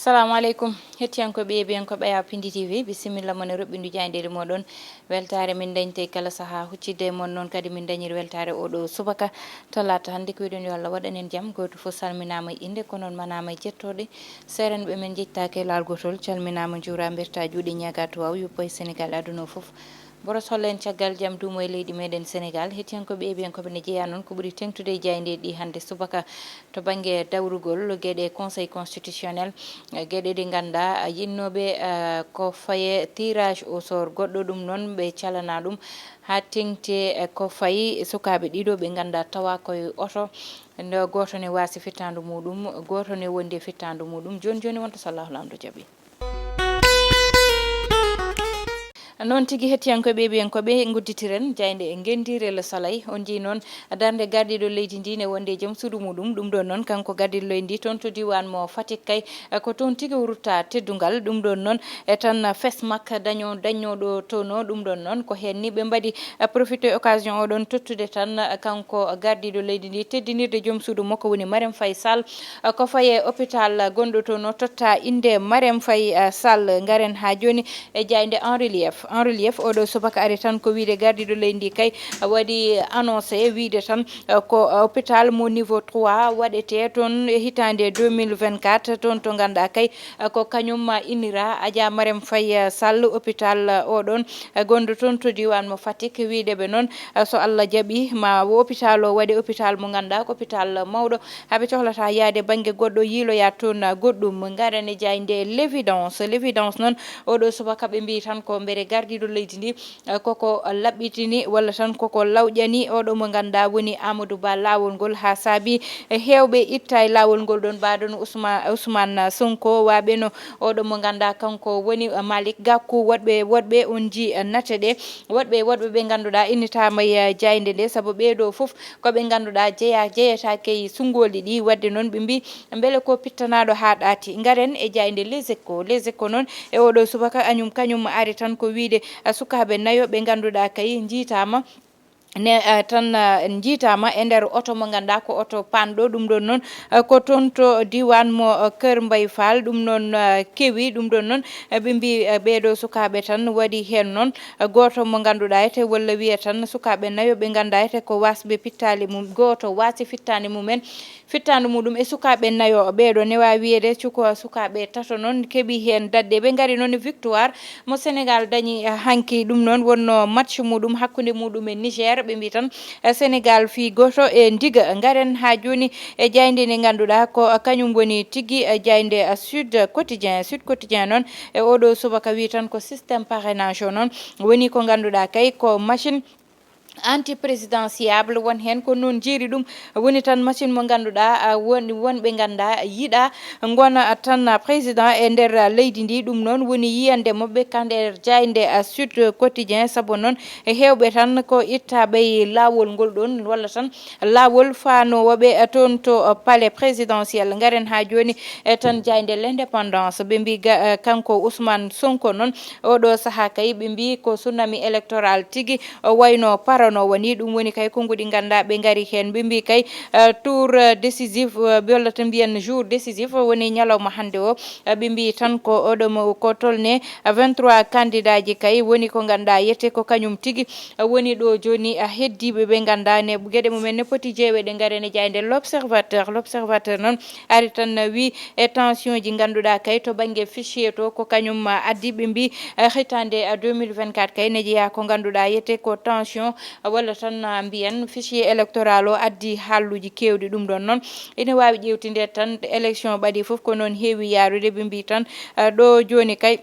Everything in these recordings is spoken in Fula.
Assalamu alaikum. Hettiyankoɓe yeɓiyankoɓe ya Piindi TV bisimilla mon e roɓɓindu jaynderi moɗon weltare min dañte kala saaha huccidde mon noon kadi min dañiri weltare oɗo subaka talata hannde ko wiɗen yo Allah waɗanen jaam goto fof salminama e inde ko noon manama e jettoɗe serenɓe men jettake laal gotol calminama juura berta juuɗe ñaga tuwaw yuppo e Sénégal aduna foof boros hollen caggal jaam duumo e leydi meɗen Sénégal hettiyankoɓe yeɓiyankoɓe ne jeeya noon ko ɓuuri tengtude e jayde ɗi hannde subaka to banggue dawrugol gueɗe conseil constitutionnel gueɗe ɗe ganduɗa yinnoɓe ko faye tirage au sort goɗɗo ɗum noon ɓe calana ɗum ha tengte ko fayi sukaɓe ɗiɗo ɓe ganduɗa tawa koye oto nde goto ne wasi fittandu muɗum goto ne wondi e fittandu muɗum joni joni wonta so Allahu lamɗo jaaɓi noon tigui hettiyankoɓe ɓiyankoɓe gudditiren jayde e gendire le soleil on jii noon darde gardiɗo leydi ndi ne wonde joom suudu muɗum ɗum ɗon noon kanko gardiɗo leydi ndi toon to diwan mo Fatick kay ko toon tigui wurta teddugal ɗum ɗon noon e tan fesmak dañoɗo tono ɗum ɗon noon ko hen ni ɓe mbaɗi profité occasion oɗon tottude tan kanko gardiɗo leydi ndi teddinirde joom suudu makko woni Marème Faye Sall ko faye hôpital gonɗo tono totta inde Marème Faye Sall garen ha joni e jayde en relief oɗo subaka ari tan ko wiide gardiɗo leydi ndi kay waɗi annoncé wiide tan ko hôpital mo niveau 3 waɗete toon e hitande 2024 toon to ganduɗa kay ko kañum innira Adja Marème Faye Sall hôpital oɗon gonɗo toon to diwan mo Fatick wiideɓe noon so Allah jaaɓi ma hôpital o waɗi hôpital mo ganduɗa ko hôpital mawɗo haaɓe cohlata yaade banggue goɗɗo yiiloya toon goɗɗum garane jayde l'évidence noon oɗo subaka ɓe mbi tan ko mbere gardiɗo leydi ndi koko laɓɓitini walla tan koko lawƴani oɗo mo ganduɗa woni Amadou Ba lawol ngol ha saabi hewɓe itta e lawol ngol ɗon mbaɗon Ousmane Sonko waɓeno oɗo mo ganduɗa kanko woni Malick Gakou woɗɓe on ji nate ɗe woɗɓe ɓe ganduɗa innitama e jayde nde saabu ɓeɗo foof koɓe ganduɗa jeyetake sungoli ɗi wadde noon ɓe mbi beele ko pittanaɗo ha ɗaati garen e jayde les échos noon e oɗo subaka kañum ari tan ko wiide sukaɓe nayo ɓe ganduɗa kay jiitama ne tan jiitama e nder oto mo ganduɗa ko oto panɗo ɗum ɗon noon ko toon to diwan mo Kër Mbaye Fall ɗum noon kewi ɗum ɗon noon ɓe mbi ɓeɗo sukaɓe tan waɗi hen noon goto mo ganduɗa ete walla wiya tan sukaɓe nayo ɓe ganduɗa ete ko wasɓe pittali mum goto wasi fittani mumen fittandu muɗum e sukaɓe nayo ɓeɗo ne wawi wiyede cuko sukaɓe tato noon keeɓi hen dadde ɓe gari noon victoire mo Sénégal dañi hanki ɗum noon wonno match muɗum hakkude muɗum e Niger ɓe mbi tan Sénégal fi goto e ndiga garen ha joni e jayde nde ganduɗa ko kañum woni tigui jayde Sud Quotidien noon e oɗo subaka wi tan ko systéme parrainage o noon woni ko ganduɗa kay ko machine anti présidentiable won hen ko noon jeeri ɗum woni tan machine mo ganduɗa wonɓe ganda yiiɗa gona tan président e nder leydi ndi ɗum noon woni yiyande mabɓe ka nder jayde Sud Quotidien saabu noon hewɓe tan ko ittaɓe lawol ngol ɗon walla tan lawol fanowoɓe toon to palais présidentiel garen ha joni e tan jayde l'indépendance ɓe mbi kanko Ousmane Sonko noon oɗo saaha kay ɓe mbi ko tsunami électoral tigui wayno parano woni ɗum woni kay konngudi ganduɗa ɓe gaari hen ɓe mbi kay tour décisif walla mbiyen jour décisif woni ñalawma hande o ɓe mbi tan ko oɗo ko tolne 23 candidat ji kay woni ko ganduɗa yette ko kañum tigui woni ɗo joni heddiɓe ɓe ganduɗa ne gueɗe mumen ne poti jeewe ɗe gaare ne jayde l'observateur noon ari tan wi e tension ji ganduɗa kay to banggue fichier to ko kañum addi ɓe mbi hitande 2024 kay ne jeeya ko ganduɗa yette ko tension walla tan mbiyen fichier électoral o addi halluji kewɗi ɗum ɗon noon ina wawi ƴewtinde tan élection ɓaɗi foof ko noon heewi yarude ɓe mbi tan ɗo joni kay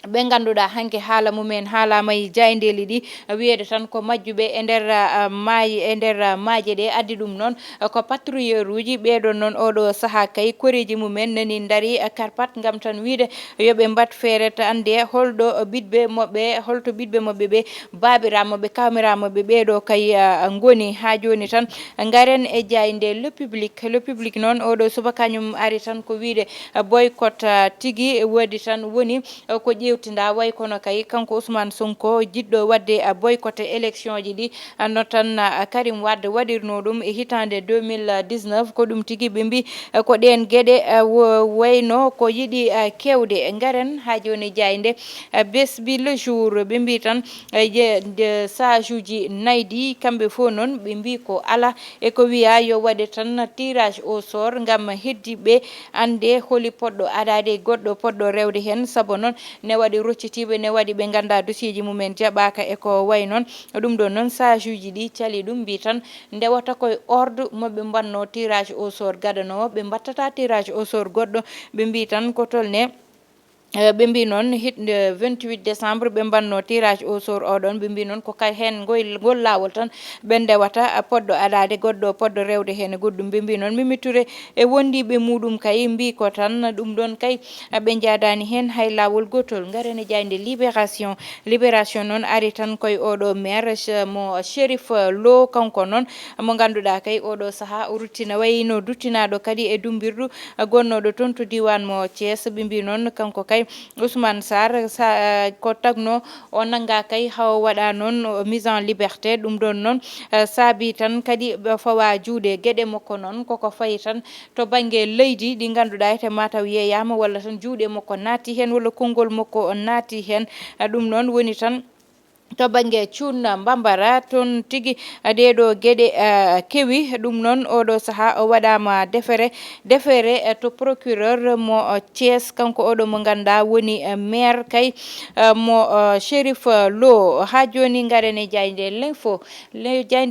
ɓe ganduɗa hanke haala mumen haalama e jaydeli ɗi wiyede tan ko majjuɓe e nder maaje ɗe addi ɗum noon ko patrouilleur uji ɓeɗon noon oɗo saaha kay koreji mumen nani daari karpat gam tan wiide yoɓe mbat feere to ande holto ɓiɗɓe mabɓe ɓe babiramoɓe kawmiramoɓe ɓeɗo kay goni ha joni tan garen e jayde le public noon oɗo subaka kañum ari tan ko wiide boycott tigui waɗi tan woni ko yewtinda way kono kay kanko Ousmane Sonko jiɗɗo wadde boycotté élection ji ɗi no tan Karim Wade waɗirno ɗum e hitande 2019 ko ɗum tigi ɓe mbi ko ɗen gueɗe wayno ko yiɗi kewde garen ha joni jayde besbi le jour ɓe mbi tan sage uji nayyi kamɓe fof noon ɓe mbi ko ala e ko wiya yo waɗe tan tirage au sort gam heddiɓe ande holi poɗɗo adade goɗɗo poɗɗo rewde hen saabu noon ne waɗi roccitiɓe ne waɗi ɓe ganda dossier ji mumen jaɓaka e ko way noon ɗum ɗo noon sage uji ɗi cali ɗum mbi tan ndewata koye ordre moɓe mbanno tirage au sort gadanowo ɓe mbattata tirage au sort goɗɗo ɓe mbi tan ko tolne ɓe mbi noon hitde 28 décembre ɓe mbanno tirage au sort oɗon ɓe mbi noon ko kay hen ngol lawol tan ɓe ndewata poɗɗo adade goɗɗo poɗɗo rewde hen goɗɗum ɓe mbi noon Mimi Touré e wondiɓe muɗum kay mbi ko tan ɗum ɗon kay ɓe jadani hen hay lawol gotol garene jayde libération noon ari tan koye oɗo maire mo Chérif Lo kanko noon mo ganduɗa kay oɗo saaha o ruttina wayno duttinaɗo kadi e dumbirdu gonnoɗo toon to diwan mo Thiès ɓe mbi noon kanko kay Ousmane Sarr ko tagno o nanga kay haw waɗa noon mise en liberté ɗum ɗon noon saabi tan kadi fawa juuɗe gueɗe makko noon koko fayi tan to banggue leydi ɗi ganduɗa ete mataw yeyama walla tan juuɗe makko naati hen walla konngol makko naati hen ɗum noon woni tan to banggue cunna Bambara toon tigui ɗeɗo gueɗe kewi ɗum noon oɗo saaha o waɗama déféré to procureur mo Thiès kanko oɗo mo ganda woni maire kay mo Chérif Lo ha joni garene jayde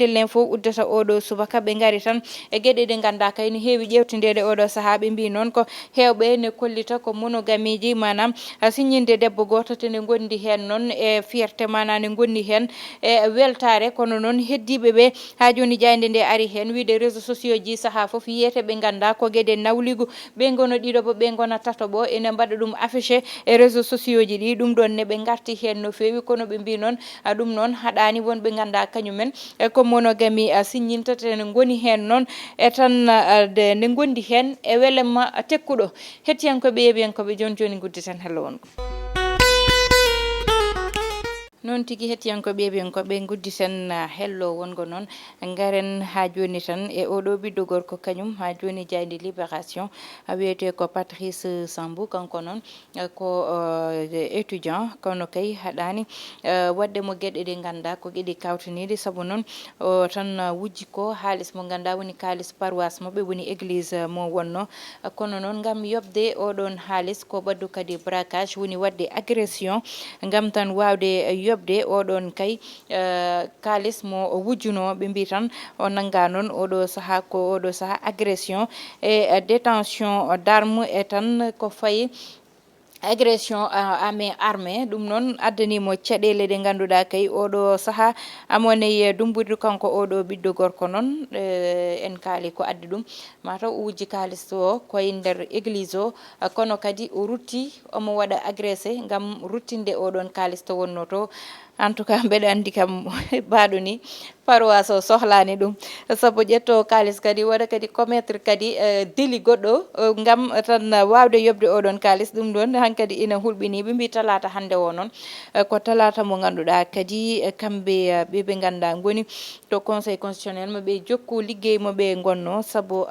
l'info uddata oɗo subaka ɓe gari tan e gueɗe ɗe ganda kay no heewi ƴewtidede oɗo saaha ɓe mbi noon ko hewɓe ne kollita ko monogamie ji manam signinde debbo goto tene gondi hen noon e fierté manam ne gonni hen e weltare kono noon heddiɓe ɓe ha joni jayde nde ari hen wiide réseaux sociaux ji saaha foof yiyete ɓe ganda ko gueɗe nawligu ɓe gono ɗiɗoɓo ɓe gona tatoɓo ene mbaɗa ɗum affiché e réseaux sociaux ji ɗi ɗum ɗon ne ɓe garti hen no fewi kono ɓe mbi noon ɗum noon haɗani wonɓe ganda kañumen ko monogamie signinte tene goni hen noon e tan nde gondi hen e welema tekkuɗo hettiyankoɓe yeeɓiyankoɓe joni gudditen hello wonko noon tigui hettiyankoɓe yeeɓiyankoɓe gudditen hello wongo noon garen ha joni tan e oɗo ɓiɗɗo gorko kañum ha joni jayde libération wiyete ko Patrice Sambou kanko noon ko étudiant kono kay haɗani wadde mo gueɗe ɗe ganda ko gueɗe kawtaniɗe saabu noon o tan wujji ko haalis mo ganda woni kalis paroisse moɓe woni église mo wonno kono noon gam yobde oɗon haalis ko ɓaddu kadi braquage woni wadde agression gam tan wawde yobde oɗon kay kalis mo wujjuno ɓe mbi tan o nanga noon oɗo saaha ko oɗo saaha agression e détention d'arme e tan ko fayi agression à main armée ɗum noon addanimo caɗele ɗe ganduɗa kay oɗo saaha amone dumbudu kanko oɗo ɓiɗɗo gorko noon en kaali ko addi ɗum mataw o wujji kalis o koye nder église o kono kadi o rutti omo waɗa agressé gam ruttinde oɗon kalis to wonno to en tout cas mbeɗa andi kam baɗo ni paroisse o sohlani ɗum saabu ƴetto kalis kadi waɗa kadi commettre kadi délit goɗɗo gam tan wawde yobde oɗon kalis ɗum ɗon hankkadi ina hulɓini ɓe mbi talata hande o noon ko talata mo ganduɗa kadi kamɓe ɓe ganda goni to conseil constitutionnel moɓe jokku ligguey moɓe gonno saabu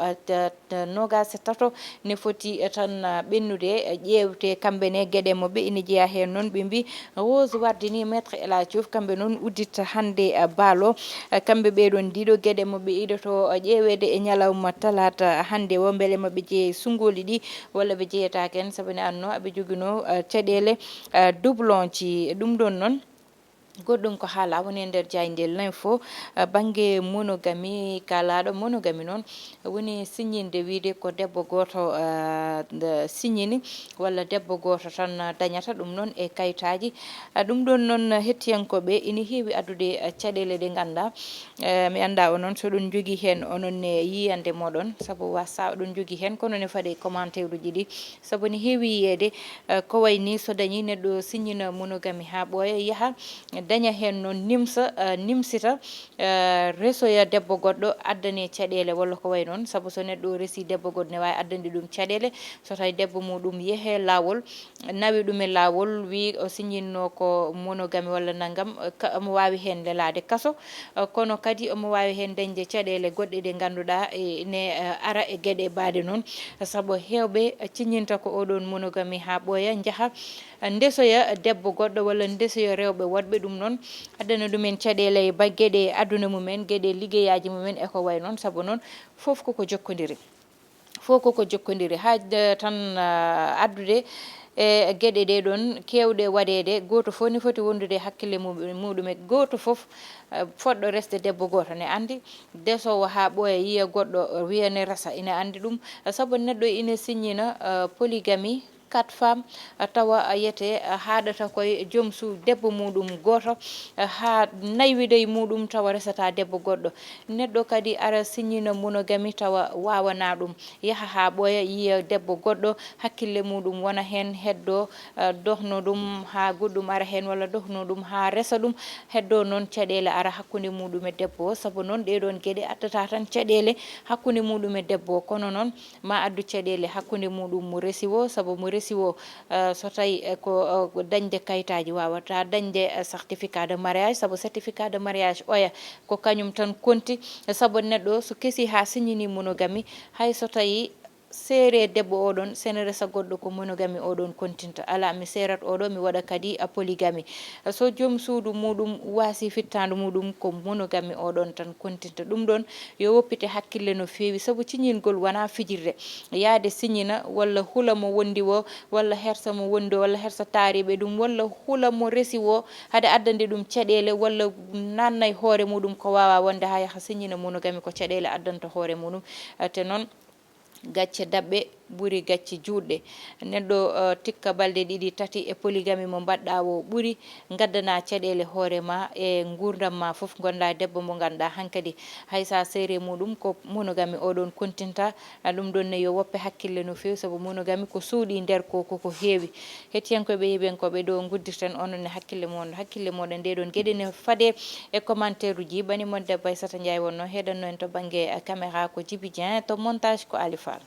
nogas tato ne foti tan ɓennude ƴewte kamɓene gueɗe moɓe ina jeeya hen noon ɓe mbi Rose Wardini maître Ela Diouf kamɓe noon uddita hande baalo kamɓe ɓeɗon ndiɗo gueɗe moɓe idoto ƴeewede e ñalawma talata hande o beele moɓe jeeye sungoli ɗi walla ɓe jeeyatake hen saabu ne anno aɓe joguino caɗele doublon ji ɗum ɗon noon goɗɗum ko haala woni e nder jayde l'info banggue monogamie kalaɗo monogamie noon woni signinde wiide ko debbo goto signini walla debbo goto tan dañata ɗum noon e kayitaji ɗum ɗon noon hettiyankoɓe ina heewi addude caɗele ɗe ganda mi anda onon so ɗum jogui hen onon ne yiyande moɗon saabu wasa oɗon jogui hen kono ne faade commentaire uji ɗi saabu ne heewi yiyede ko wayni so dañi neɗɗo signina monogamie ha ɓooya yaaha daña hen noon nimsita resoya debbo goɗɗo addane caɗele walla ko way noon saabu so neɗɗo resi debbo goɗɗo ne wawi addande ɗum caɗele so tawi debbo muɗum yeehe lawol nawi ɗum e lawol wi o signinno ko monogami walla naggam omo wawi hen lelade kaso kono kadi omo wawi hen dañde caɗele goɗɗe ɗe ganduɗa ne ara e gueɗe baɗe noon saabu hewɓe ciññinta ko oɗon monogami ha ɓooya jaaha ndesoya debbo goɗɗo walla ndesoya rewɓe waɗɓe ɗum noon addana ɗumen caɗele gueɗe aduna mumen gueɗe liggeyaji mumen eko way noon saabu noon foof koko jokkodiri ha tan addude e gueɗe ɗe ɗon kewɗe waɗede goto fof ni foti wondude hakkille muɗum e goto fof foɗɗo resde debbo goto ne andi desowo ha ɓooya yiya goɗɗo wiyane rasa ina andi ɗum saabu neɗɗo ina signina polygamie 4 femmes tawa yete haɗata koye joom suudu debbo muɗum goto ha naywidey muɗum tawa resata debbo goɗɗo neɗɗo kadi ara signina monogami tawa wawana ɗum yaaha ha ɓooya yiya debbo goɗɗo hakkille muɗum wona hen heddo dohno ɗum ha goɗɗum ara hen walla dohno ɗum ha resa ɗum heddo noon caɗele ara hakkude muɗum e debbo o saabu noon ɗeɗon gueɗe addata tan caɗele hakkude muɗum e debbo o kono noon ma addu caɗele hakkude muɗum mo resi o saabu mo resi o so tawi ko dañde kayitaji wawata dañde certificat de mariage saabu certificat de mariage oya ko kañum tan konti saabu neɗɗo so keesi ha signini monogami hay so tawi seere debbo oɗon sene resa goɗɗo ko monogami oɗon kontinta ala mi seerat oɗo mi waɗa kadi polygami so joom suudu muɗum wasi fittandu muɗum ko monogami oɗon tan kontinta ɗum ɗon yo woppite hakkille no fewi saabu ciñingol wona fijirde yaade signina walla huula mo wondi o walla hersa mo wondi o walla hersa taariɓe ɗum walla huula mo resi o haade addande ɗum caɗele walla nannay hoore muɗum ko wawa wonde ha yaha signina monogami ko caɗele addanta hoore muɗum te noon gacce dabɓe ɓuuri gacce juɗɗe neɗɗo tikka balɗe ɗiɗi tati e polygami mo mbaɗɗa o ɓuuri gaddana caɗele hoorema e gurdam ma foof gonda debbo mo ganduɗa hankkadi hay sa seere muɗum ko monogami oɗon kontinta ɗum ɗon ne yo woppe hakkille no fewi saabu monogami ko suuɗi nder koko heewi hettiyankoɓe yiiɓenkoɓe ɗo guddirten ononne hakkille moɗon ndeɗon gueɗe ne faade e commentaire uji banimon debbo Aissata Ndiaye wonno heɗanno en to banggue caméra ko Djiby Dieng to montage ko Ali Fall